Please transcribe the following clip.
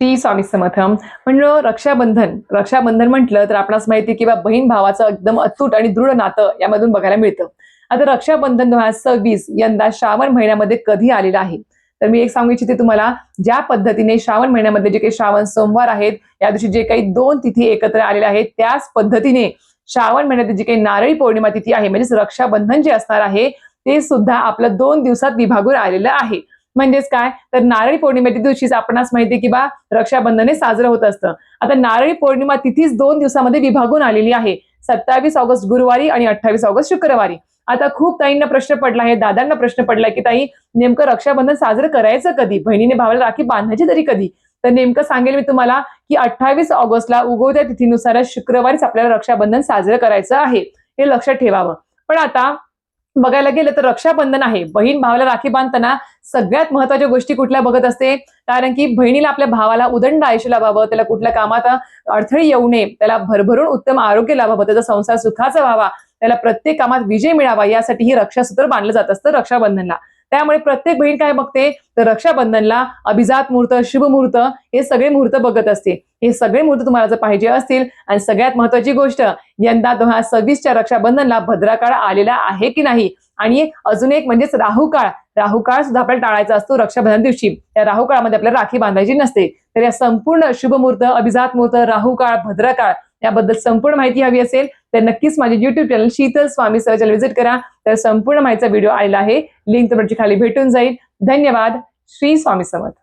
श्री स्वामी समर्थ. म्हणजे रक्षाबंधन म्हटलं तर आपणास माहिती की बहीण भावाचं एकदम अतूट आणि दृढ नातं यामधून बघायला मिळतं. आता रक्षाबंधन 2026 यंदा श्रावण महिन्यामध्ये कधी आलेलं आहे, तर मी एक सांगू इच्छिते तुम्हाला. ज्या पद्धतीने श्रावण महिन्यामध्ये जे काही श्रावण सोमवार आहेत, या दिवशी जे काही 2 तिथी एकत्र आलेल्या आहेत, त्याच पद्धतीने श्रावण महिन्यात जी काही नारळी पौर्णिमा तिथी आहे, म्हणजेच रक्षाबंधन जे असणार आहे ते सुद्धा आपलं 2 दिवसात विभागून आलेलं आहे. म्हणजेच काय, तर नारळी पौर्णिमेच्या दिवशीच आपणास माहिती की रक्षाबंधन हे साजरं होत असतं. आता नारळी पौर्णिमा तिथीच 2 दिवसामध्ये विभागून आलेली आहे, 27 ऑगस्ट गुरुवारी आणि 28 ऑगस्ट शुक्रवारी. आता खूप ताईंना प्रश्न पडला आहे, दादांना प्रश्न पडलाय की ताई, नेमकं रक्षाबंधन साजरं करायचं कधी, बहिणीने भावाला राखी बांधायची तरी कधी? तर नेमकं सांगेल मी तुम्हाला की 28 ऑगस्टला उगवत्या तिथीनुसार शुक्रवारीच आपल्याला रक्षाबंधन साजरं करायचं आहे, हे लक्षात ठेवावं. पण आता बघायला गेलं तर रक्षाबंधन आहे, बहीण भावाला राखी बांधताना सगळ्यात महत्वाच्या गोष्टी कुठल्या बघत असते, कारण की बहिणीला आपल्या भावाला उदंड आयुष्य लाभावं, त्याला कुठल्या कामात अडथळे येऊ नये, त्याला भरभरून उत्तम आरोग्य लाभावं, त्याचा संसार सुखाचा व्हावा, त्याला प्रत्येक कामात विजय मिळावा, यासाठी ही रक्षासूत्र बांधलं जात असतं रक्षाबंधनला. त्यामुळे प्रत्येक बहीण काय बघते, तर रक्षाबंधनला अभिजात मुहूर्त, शुभ मुहूर्त, हे सगळे मुहूर्त बघत असते. हे सगळे मुहूर्त तुम्हाला जर पाहिजे असतील, आणि सगळ्यात महत्वाची गोष्ट, यंदा 2026च्या रक्षाबंधनला भद्राकाळ आलेला आहे की नाही, आणि अजून एक म्हणजेच राहुकाळ सुद्धा आपल्याला टाळायचा असतो रक्षाबंधन दिवशी. या राहुकाळामध्ये आपल्याला राखी बांधायची नसते. तर या संपूर्ण शुभ मुहूर्त, अभिजात मुहूर्त, राहुकाळ, भद्रकाळ याबद्दल संपूर्ण माहिती हवी असेल तर नक्कीच माझे YouTube चॅनल शीतल स्वामी सहजल व्हिजिट करा. तर संपूर्ण माहितीचा व्हिडिओ आलेला आहे, लिंक तुमच्या खाली भेटून जाईल. धन्यवाद. श्री स्वामी समर्थ.